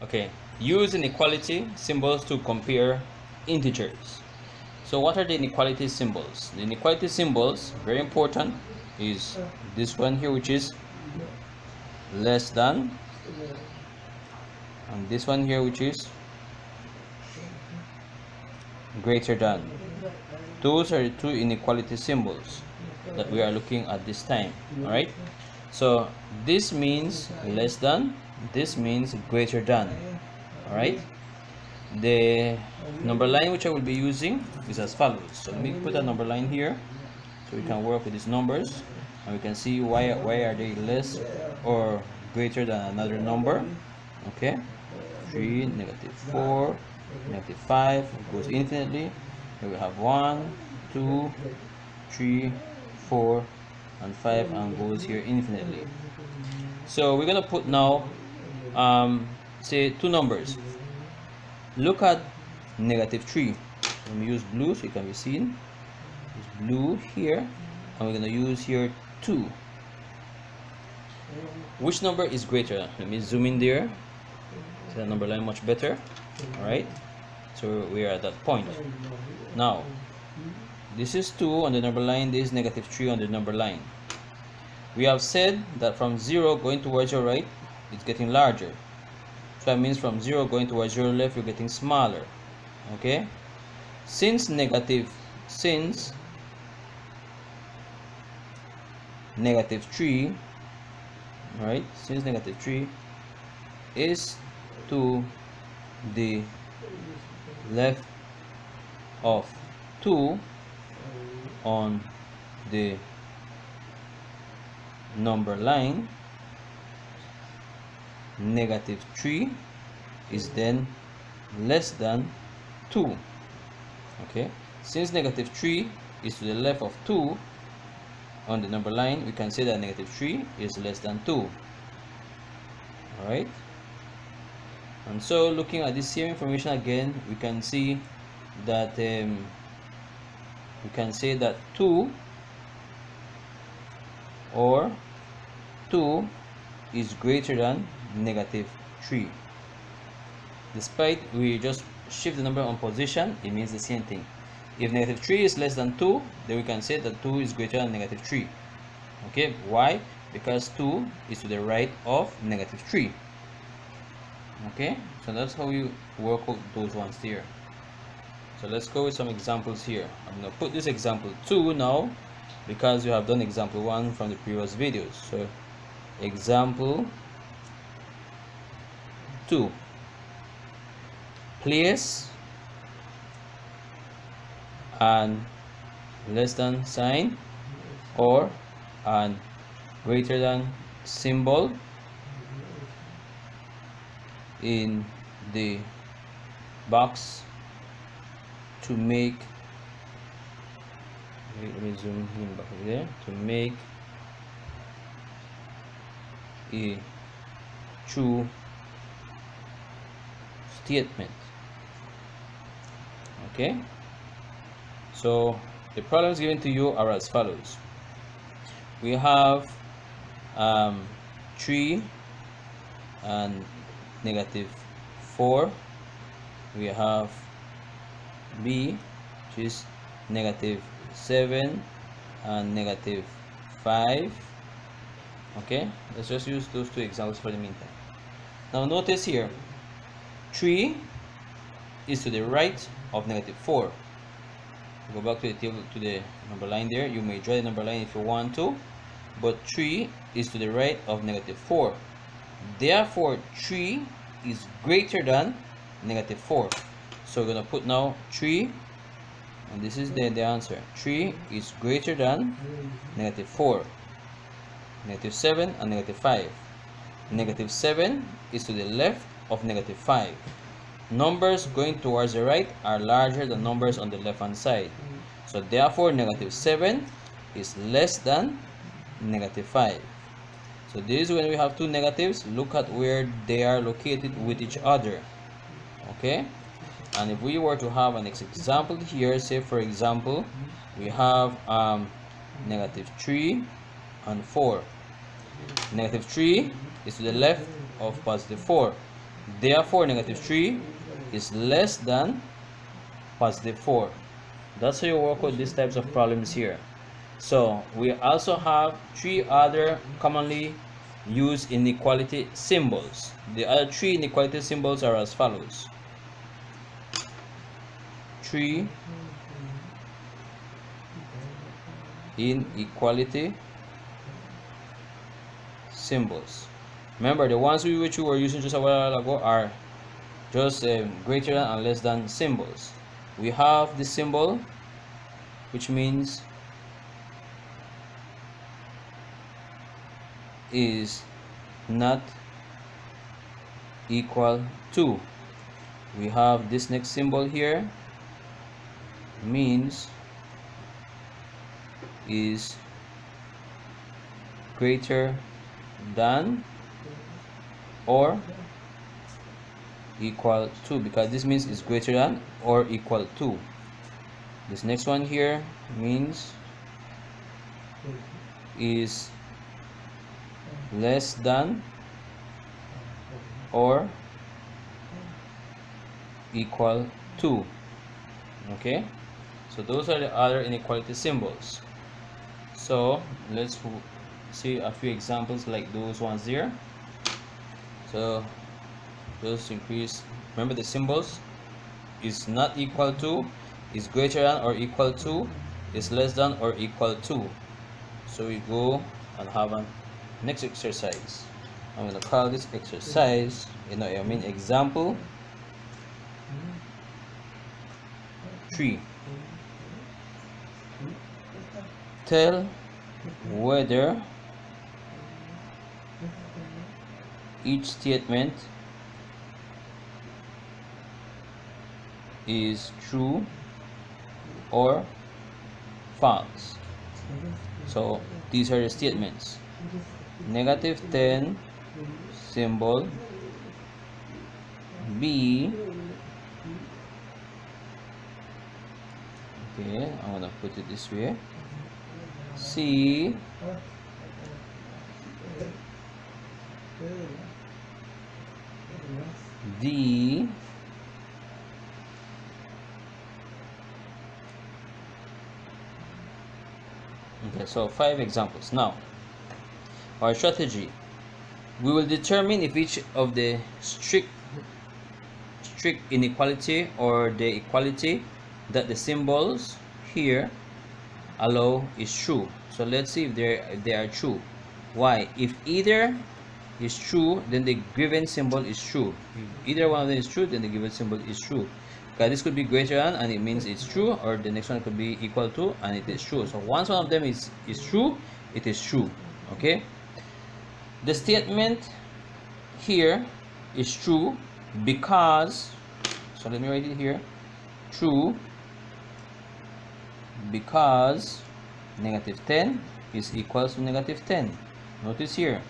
Okay, use inequality symbols to compare integers. So what are the inequality symbols? The inequality symbols, very important, is this one here, which is less than, and this one here, which is greater than. Those are the two inequality symbols that we are looking at this time. All right, so this means less than, this means greater than. All right, the number line which I will be using is as follows. So let me put a number line here so we can work with these numbers and we can see why are they less or greater than another number. Okay, 3, -4, -5, it goes infinitely. Here we have 1, 2, 3, 4 and 5, and goes here infinitely. So we're gonna put now say two numbers. Look at -3. Let me use blue so it can be seen. Use blue here, and we're gonna use here 2. Which number is greater? Let me zoom in there. See that number line much better. All right, so we are at that point. Now this is 2 on the number line, this is -3 on the number line. We have said that from 0 going towards your right, it's getting larger. So that means from 0 going towards your left, you're getting smaller. Okay, since -3 all right, since -3 is to the left of 2 on the number line, -3 is then less than 2. Okay, since -3 is to the left of 2 on the number line, we can say that -3 is less than 2. All right, and so looking at this same information again, we can see that we can say that 2 or 2 is greater than -3. Despite we just shift the number on position, it means the same thing. If -3 is less than 2, then we can say that 2 is greater than -3. Okay, why? Because 2 is to the right of -3. Okay, so that's how you work out those ones there. So let's go with some examples here. I'm going to put this example 2 now because you have done example 1 from the previous videos. So example 2, place an less than sign or an greater than symbol in the box to make, let me zoom in back over there, to make a true statement. Okay, so the problems given to you are as follows. We have 3 and -4. We have B, which is -7 and -5. Okay, let's just use those two examples for the meantime. Now notice here, 3 is to the right of -4. Go back to the table, to the number line there. You may draw the number line if you want to, but 3 is to the right of -4. Therefore 3 is greater than -4. So we're going to put now 3, and this is the answer. 3 is greater than -4, -7 and -5. -7 is to the left of -5. Numbers going towards the right are larger than numbers on the left hand side. So therefore -7 is less than -5. So this is when we have two negatives, look at where they are located with each other. Okay, and if we were to have an example here, say for example we have -3 and 4. -3 is to the left of +4. Therefore, negative 3 is less than positive 4. That's how you work with these types of problems here. So we also have 3 other commonly used inequality symbols. The other 3 inequality symbols are as follows. 3 inequality symbols. Remember, the ones which we were using just a while ago are just greater than and less than symbols. We have the symbol which means is not equal to. We have this next symbol here, means is greater than or equal to, because this means is greater than or equal to. This next one here means is less than or equal to. Okay, so those are the other inequality symbols. So let's see a few examples like those ones there. So just increase, remember the symbols is not equal to, is greater than or equal to, is less than or equal to. So we go and have a next exercise. I'm going to call this exercise, example 3. Tell whether each statement is true or false. So these are the statements. Negative 10 symbol, B, okay, I'm gonna put it this way, C, D, okay, so 5 examples. Now our strategy, we will determine if each of the strict inequality or the equality that the symbols here allow is true. So let's see if they are true. Why? If either is true, then the given symbol is true. If either one of them is true, then the given symbol is true. Okay, this could be greater than and it means it's true, or the next one could be equal to and it is true. So once one of them is true, it is true. Okay, the statement here is true because, so let me write it here, true because negative 10 is equals to negative 10. Notice here,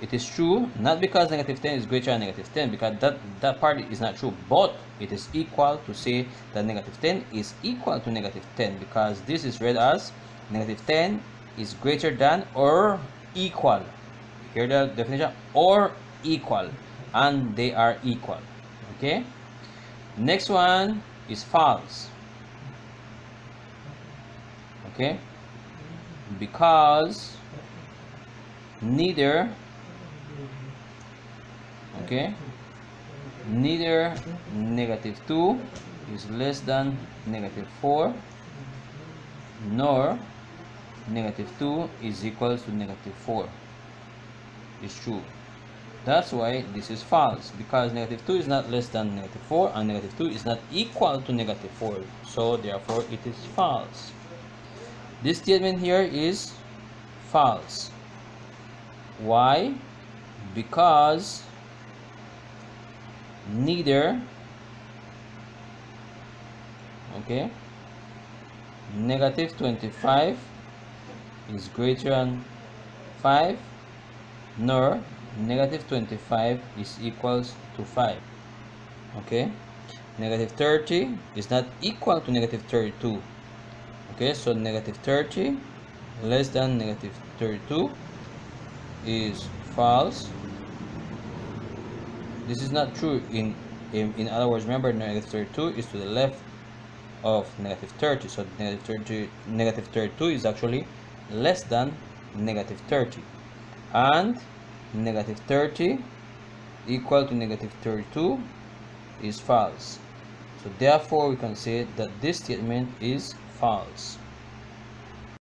it is true not because negative 10 is greater than negative 10, because that part is not true, but it is equal to say that negative 10 is equal to negative 10, because this is read as negative 10 is greater than or equal. Here the definition, or equal, and they are equal. Okay, next one is false. Okay, because neither, okay, neither negative 2 is less than negative 4, nor negative 2 is equal to negative 4 is true. That's why this is false, because negative 2 is not less than negative 4 and negative 2 is not equal to negative 4, so therefore it is false. This statement here is false. Why? Because neither, okay, negative 25 is greater than 5, nor negative 25 is equals to 5. Okay, negative 30 is not equal to negative 32. Okay, so negative 30 less than negative 32 is false. this is not true. In other words, remember, negative 32 is to the left of negative 30, so negative 32 is actually less than negative 30, and negative 30 equal to negative 32 is false. So therefore we can say that this statement is false.